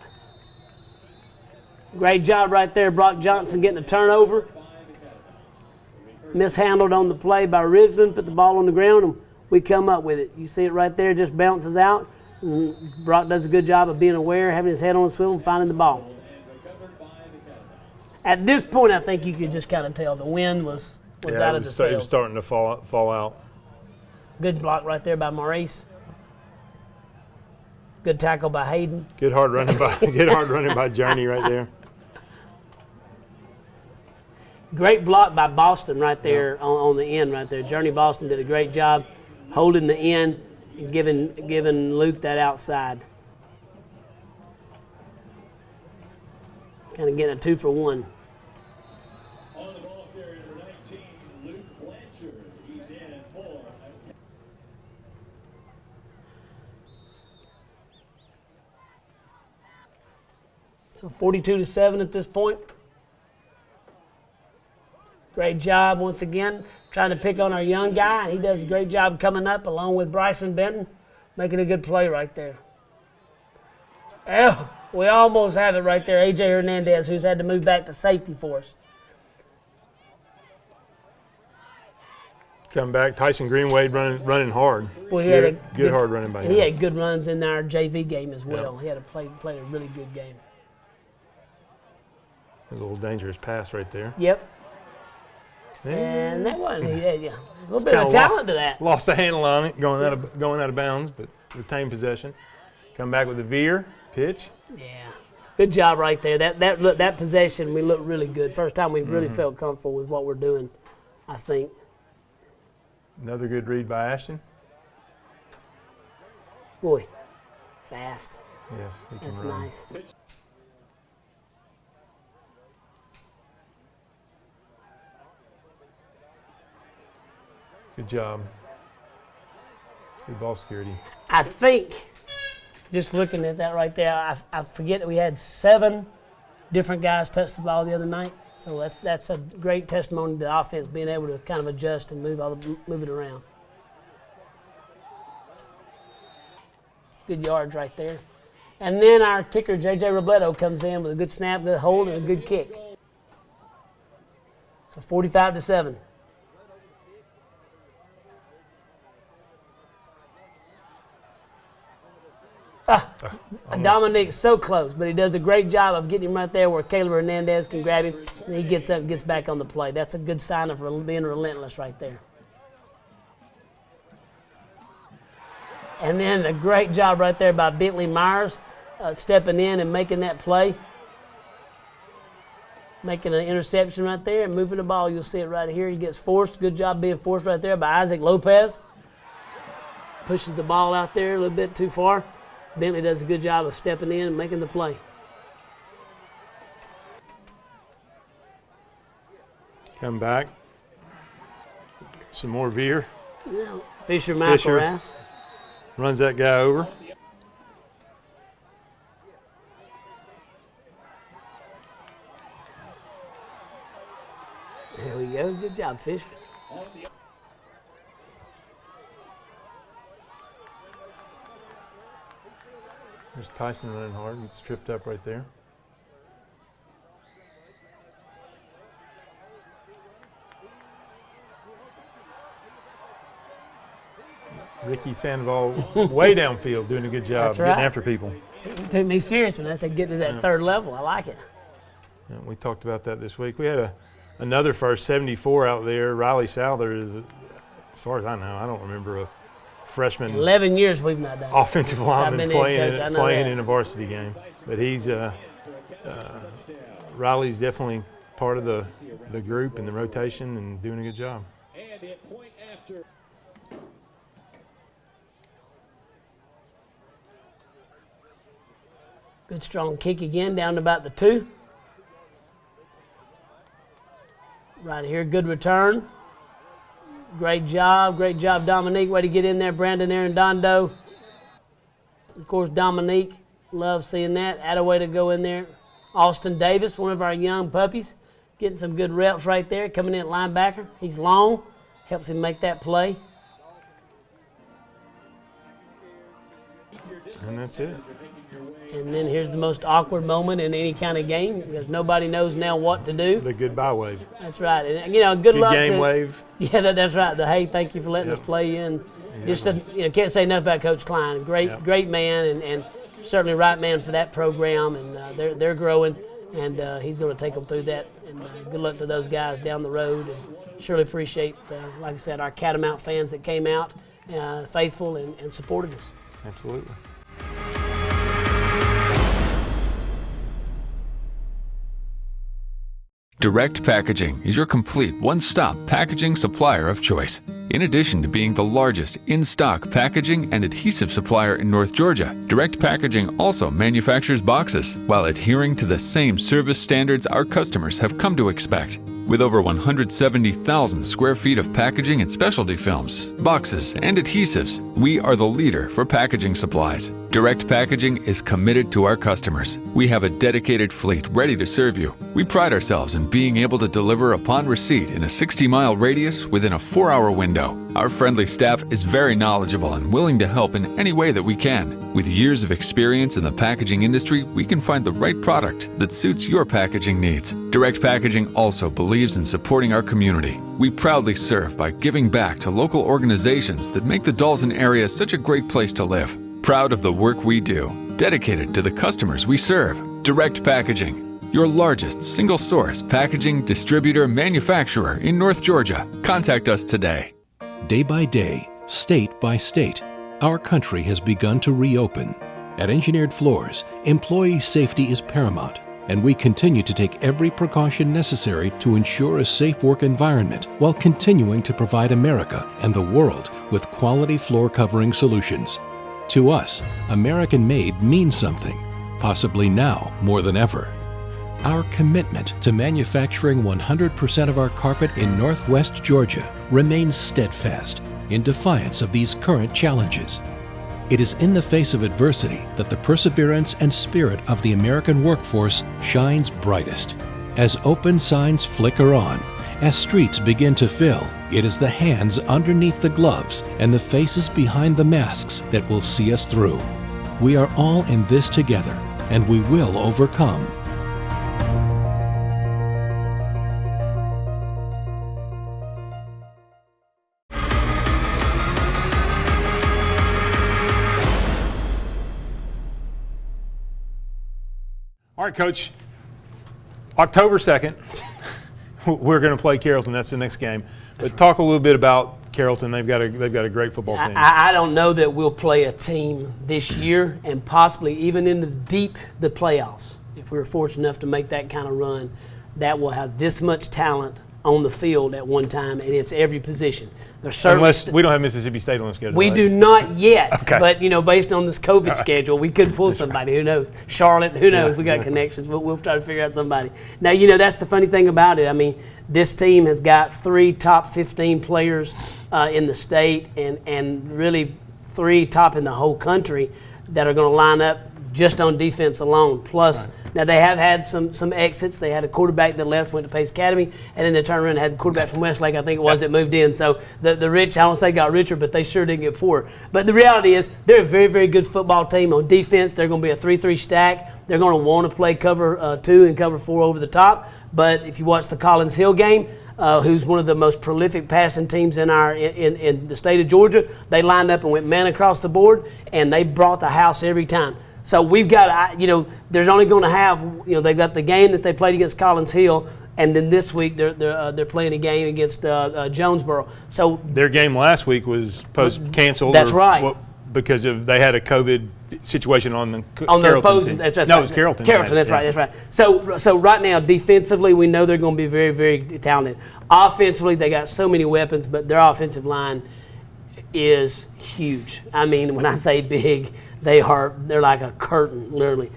Great job right there, Brock Johnson getting a turnover. Mishandled on the play by Ridgeland, put the ball on the ground, and we come up with it. You see it right there, just bounces out. And Brock does a good job of being aware, having his head on the swivel, and finding the ball. At this point, I think you could just kind of tell the wind was out of the sails. It was starting to fall out. Good block right there by Maurice. Good tackle by Hayden. Good hard running by Journey right there. Great block by Boston right there on the end right there. Journey Boston did a great job holding the end and giving Luke that outside. Kind of getting a 2 for 1. On the ball carrier, number 19, Luke Blanchard. He's in for. So 42-7 at this point. Great job once again, trying to pick on our young guy. He does a great job coming up along with Bryson Benton, making a good play right there. Oh, we almost have it right there. A.J. Hernandez, who's had to move back to safety for us. Come back, Tyson Greenwade running hard. Well, he had a good hard running by him. He had good runs in our JV game as well. He had played a really good game. There's a little dangerous pass right there. Yep. And that one, a little bit of talent to that. Lost the handle on it, going out of bounds, but retained possession. Come back with a veer, pitch. Yeah, good job right there. That possession, we looked really good. First time we've really felt comfortable with what we're doing, I think. Another good read by Ashton. Boy, fast. Yes, he can That's run. Nice. Good job. Good ball security. I think, just looking at that right there, I forget that we had 7 different guys touch the ball the other night. So that's a great testimony to the offense being able to kind of adjust and move it around. Good yards right there. And then our kicker, J.J. Robledo, comes in with a good snap, good hold, and a good kick. So 45-7. Dominique's so close, but he does a great job of getting him right there where Caleb Hernandez can grab him, and he gets up and gets back on the play. That's a good sign of being relentless right there. And then a great job right there by Bentley Myers stepping in and making that play. Making an interception right there and moving the ball. You'll see it right here. He gets forced. Good job being forced right there by Isaac Lopez. Pushes the ball out there a little bit too far. Bentley does a good job of stepping in and making the play. Come back. Some more veer. Yeah. Fisher McElrath. Runs that guy over. There we go. Good job, Fisher. There's Tyson running hard. Gets tripped up right there. Ricky Sandoval way downfield doing a good job getting after people. It took me serious when I said get to that third level. I like it. Yeah, we talked about that this week. We had another first 74 out there. Riley Souther is, as far as I know, I don't remember a freshman. 11 years we've not done offensive lineman playing in a varsity game. But he's Riley's definitely part of the group and the rotation and doing a good job. And at point after. Good strong kick again down to about the 2. Right here, good return. Great job, Dominique. Way to get in there, Brandon Arredondo. Of course, Dominique, love seeing that. Add a way to go in there. Austin Davis, one of our young puppies, getting some good reps right there, coming in at linebacker. He's long, helps him make that play. And that's it. And then here's the most awkward moment in any kind of game because nobody knows now what to do. The goodbye wave. That's right. And, good luck. Game wave. Yeah, that's right. The hey, thank you for letting us play in. Just can't say enough about Coach Klein. Great man, and certainly right man for that program. And they're growing, and he's going to take them through that. And good luck to those guys down the road. And surely appreciate, like I said, our Catamount fans that came out, faithful and supported us. Absolutely. Direct Packaging is your complete one-stop packaging supplier of choice. In addition to being the largest in-stock packaging and adhesive supplier in North Georgia, Direct Packaging also manufactures boxes while adhering to the same service standards our customers have come to expect. With over 170,000 square feet of packaging and specialty films, boxes, and adhesives, we are the leader for packaging supplies. Direct Packaging is committed to our customers. We have a dedicated fleet ready to serve you. We pride ourselves in being able to deliver upon receipt in a 60-mile radius within a 4-hour window. Our friendly staff is very knowledgeable and willing to help in any way that we can. With years of experience in the packaging industry, we can find the right product that suits your packaging needs. Direct Packaging also believes in supporting our community. We proudly serve by giving back to local organizations that make the Dalton area such a great place to live. Proud of the work we do, dedicated to the customers we serve. Direct Packaging, your largest single-source packaging distributor manufacturer in North Georgia. Contact us today. Day by day, state by state, our country has begun to reopen. At Engineered Floors, employee safety is paramount, and we continue to take every precaution necessary to ensure a safe work environment while continuing to provide America and the world with quality floor covering solutions. To us, American-made means something, possibly now more than ever. Our commitment to manufacturing 100% of our carpet in Northwest Georgia remains steadfast in defiance of these current challenges. It is in the face of adversity that the perseverance and spirit of the American workforce shines brightest. As open signs flicker on, as streets begin to fill, it is the hands underneath the gloves and the faces behind the masks that will see us through. We are all in this together, and we will overcome. All right, Coach. October 2nd, we're going to play Carrollton. That's the next game. But talk a little bit about Carrollton. They've got a great football team. I don't know that we'll play a team this year and possibly even into the playoffs. If we were fortunate enough to make that kind of run, that will have this much talent on the field at one time, and it's every position. Unless we don't have Mississippi State on the schedule. We right? do not yet. Okay. But, based on this COVID schedule, we could pull somebody. Who knows? Charlotte, who knows? We got connections. We'll try to figure out somebody. Now, that's the funny thing about it. I mean, this team has got 3 top 15 players in the state and really 3 top in the whole country that are going to line up just on defense alone. Plus, now they have had some exits. They had a quarterback that left, went to Pace Academy, and then they turned around and had the quarterback from Westlake, I think it was, that moved in. So the rich, I don't say got richer, but they sure didn't get poorer. But the reality is they're a very, very good football team. On defense, they're going to be a 3-3 stack. They're going to want to play cover 2 and cover 4 over the top. But if you watch the Collins Hill game, who's one of the most prolific passing teams in the state of Georgia, they lined up and went man across the board, and they brought the house every time. So we've got, there's only going to have, they've got the game that they played against Collins Hill, and then this week they're playing a game against Jonesboro. So their game last week was canceled. That's right. Because they had a COVID situation on the opposing team. That's No, it was Carrollton. Carrollton, that's right. So right now, defensively, we know they're going to be very, very talented. Offensively, they got so many weapons, but their offensive line is huge. I mean, when I say big, they're like a curtain, literally.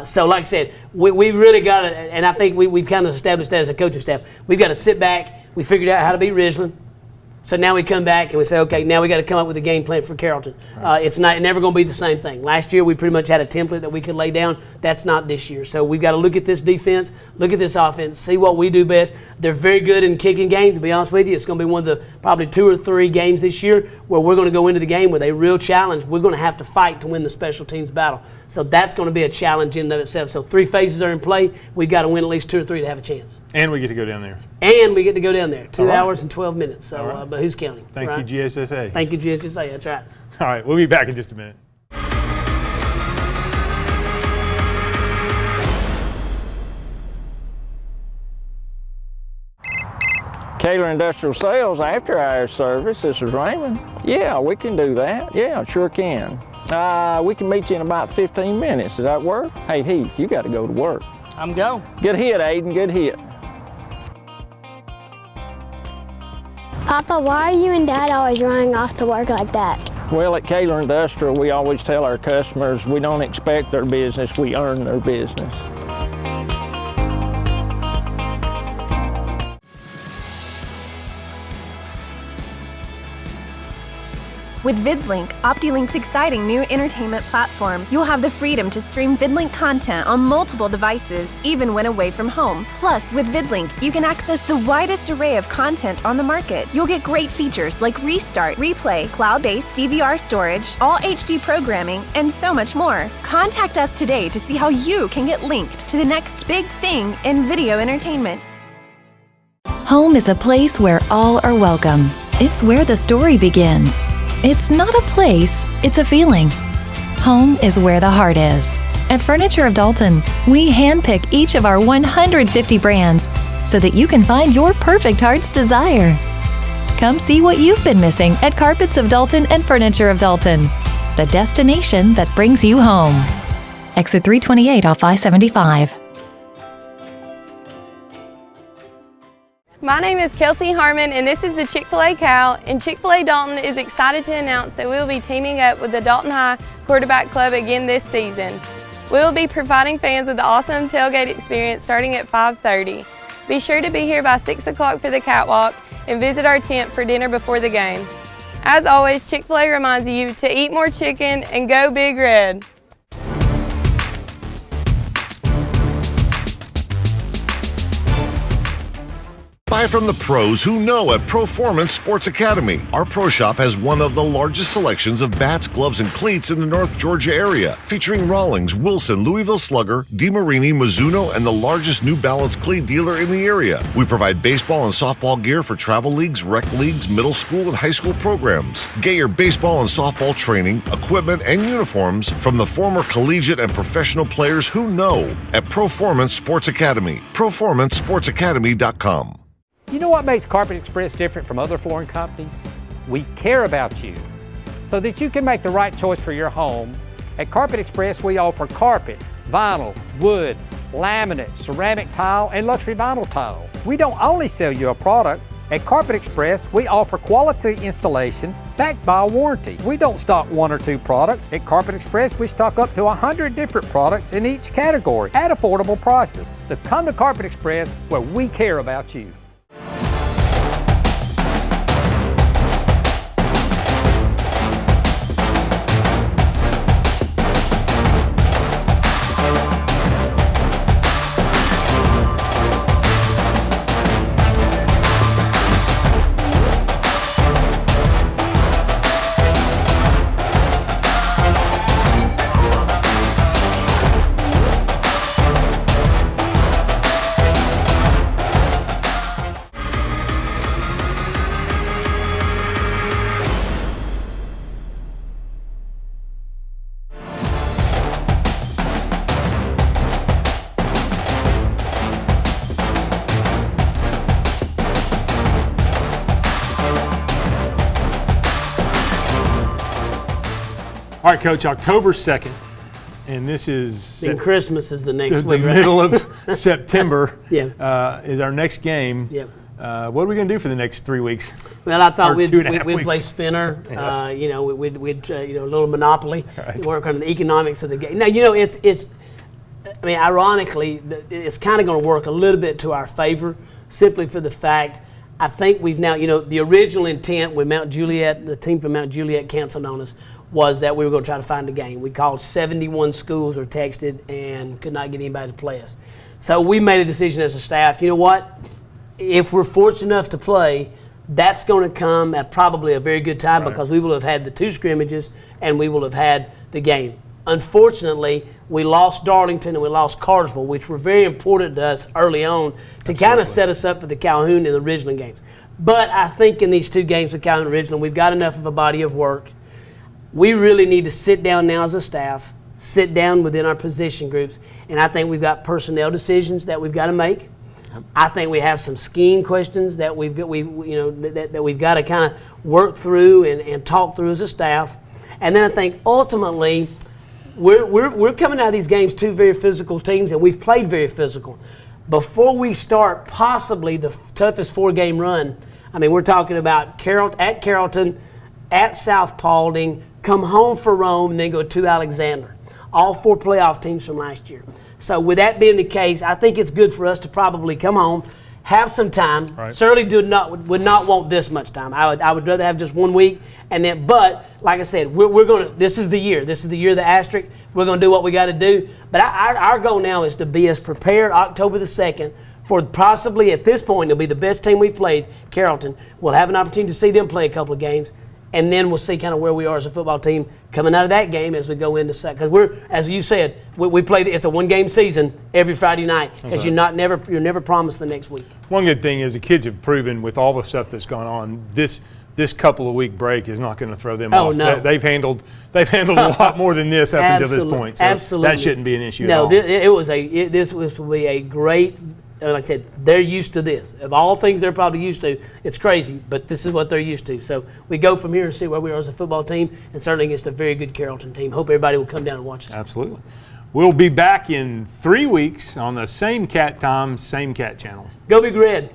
So like I said, we've really got to, and I think we've kind of established that as a coaching staff. We've got to sit back. We figured out how to beat Ridgeland. So now we come back and we say, okay, now we got to come up with a game plan for Carrollton. It's never going to be the same thing. Last year we pretty much had a template that we could lay down. That's not this year. So we've got to look at this defense, look at this offense, see what we do best. They're very good in kicking game. To be honest with you, it's going to be one of the probably 2 or 3 games this year where we're going to go into the game with a real challenge. We're going to have to fight to win the special teams battle. So that's going to be a challenge in and of itself. So 3 phases are in play. We've got to win at least 2 or 3 to have a chance. And we get to go down there. And we get to go down there. 2 hours and 12 minutes. So, but who's counting? Thank you, GSSA. Thank you, GSSA. That's right. All right, we'll be back in just a minute. Kaler Industrial Sales after hours service. This is Raymond. Yeah, we can do that. Yeah, sure can. We can meet you in about 15 minutes. Does that work? Hey, Heath, you got to go to work. I'm go. Good hit, Aiden. Good hit. Papa, why are you and Dad always running off to work like that? Well, at Kaler Industrial, we always tell our customers we don't expect their business, we earn their business. With VidLink, OptiLink's exciting new entertainment platform, you'll have the freedom to stream VidLink content on multiple devices, even when away from home. Plus, with VidLink, you can access the widest array of content on the market. You'll get great features like Restart, Replay, cloud-based DVR storage, all HD programming, and so much more. Contact us today to see how you can get linked to the next big thing in video entertainment. Home is a place where all are welcome. It's where the story begins. It's not a place, it's a feeling. Home is where the heart is. At Furniture of Dalton, we handpick each of our 150 brands so that you can find your perfect heart's desire. Come see what you've been missing at Carpets of Dalton and Furniture of Dalton, the destination that brings you home. Exit 328 off I-75. My name is Kelsey Harmon, and this is the Chick-fil-A Cow, and Chick-fil-A Dalton is excited to announce that we will be teaming up with the Dalton High Quarterback Club again this season. We will be providing fans with the awesome tailgate experience starting at 5:30. Be sure to be here by 6 o'clock for the catwalk and visit our tent for dinner before the game. As always, Chick-fil-A reminds you to eat more chicken and go Big Red. Buy from the pros who know at Proformance Sports Academy. Our pro shop has one of the largest selections of bats, gloves, and cleats in the North Georgia area, featuring Rawlings, Wilson, Louisville Slugger, DeMarini, Mizuno, and the largest New Balance cleat dealer in the area. We provide baseball and softball gear for travel leagues, rec leagues, middle school, and high school programs. Get your baseball and softball training, equipment, and uniforms from the former collegiate and professional players who know at Proformance Sports Academy. ProformanceSportsAcademy.com. You know what makes Carpet Express different from other flooring companies? We care about you. So that you can make the right choice for your home, at Carpet Express we offer carpet, vinyl, wood, laminate, ceramic tile, and luxury vinyl tile. We don't only sell you a product. At Carpet Express, we offer quality installation backed by a warranty. We don't stock 1 or 2 products. At Carpet Express, we stock up to 100 different products in each category at affordable prices. So come to Carpet Express where we care about you. All right, Coach, October 2nd, and this is... And Christmas is the next the week, right? middle of September Yeah. Is our next game. Yep. What are we going to do for the next 3 weeks? Well, I thought Or we'd 2.5 play weeks? spinner. Yeah. You know, we'd a little Monopoly, Right. work on the economics of the game. Now, you know, it's. I mean, ironically, it's kind of going to work a little bit to our favor, simply for the fact I think we've now, the original intent with Mount Juliet, the team from Mount Juliet canceled on us, was that we were going to try to find a game. We called 71 schools or texted and could not get anybody to play us. So we made a decision as a staff, you know what? If we're fortunate enough to play, that's going to come at probably a very good time because we will have had the 2 scrimmages and we will have had the game. Unfortunately, we lost Darlington and we lost Cartersville, which were very important to us early on to kind of set us up for the Calhoun and the Ridgeland games. But I think in these 2 games with Calhoun and Ridgeland, we've got enough of a body of work. We really need to sit down now as a staff, sit down within our position groups, and I think we've got personnel decisions that we've got to make. I think we have some scheme questions that we've got, that we've got to kind of work through and talk through as a staff. And then I think ultimately we're coming out of these games 2 very physical teams, and we've played very physical. Before we start possibly the toughest 4-game run, I mean, we're talking about Carrollton, at South Paulding, come home for Rome, and then go to Alexander. All 4 playoff teams from last year. So with that being the case, I think it's good for us to probably come home, have some time. Right. Certainly would not want this much time. I would rather have just 1 week, and then. But like I said, we're going to. This is the year. This is the year of the asterisk. We're going to do what we got to do. But our goal now is to be as prepared October the 2nd for possibly at this point it'll be the best team we've played, Carrollton. We'll have an opportunity to see them play a couple of games. And then we'll see kind of where we are as a football team coming out of that game as we go into second. Because as you said, we play. It's a 1-game season every Friday night because you're never promised the next week. One good thing is the kids have proven with all the stuff that's gone on, this couple of week break is not going to throw them off. No. They've handled a lot more than this up until this point. So absolutely. That shouldn't be an issue at all. No, this was to be a great. Like I said, they're used to this. Of all things they're probably used to, it's crazy, but this is what they're used to. So we go from here and see where we are as a football team, and certainly against a very good Carrollton team. Hope everybody will come down and watch us. Absolutely. We'll be back in 3 weeks on the same cat time, same cat channel. Go Big Red.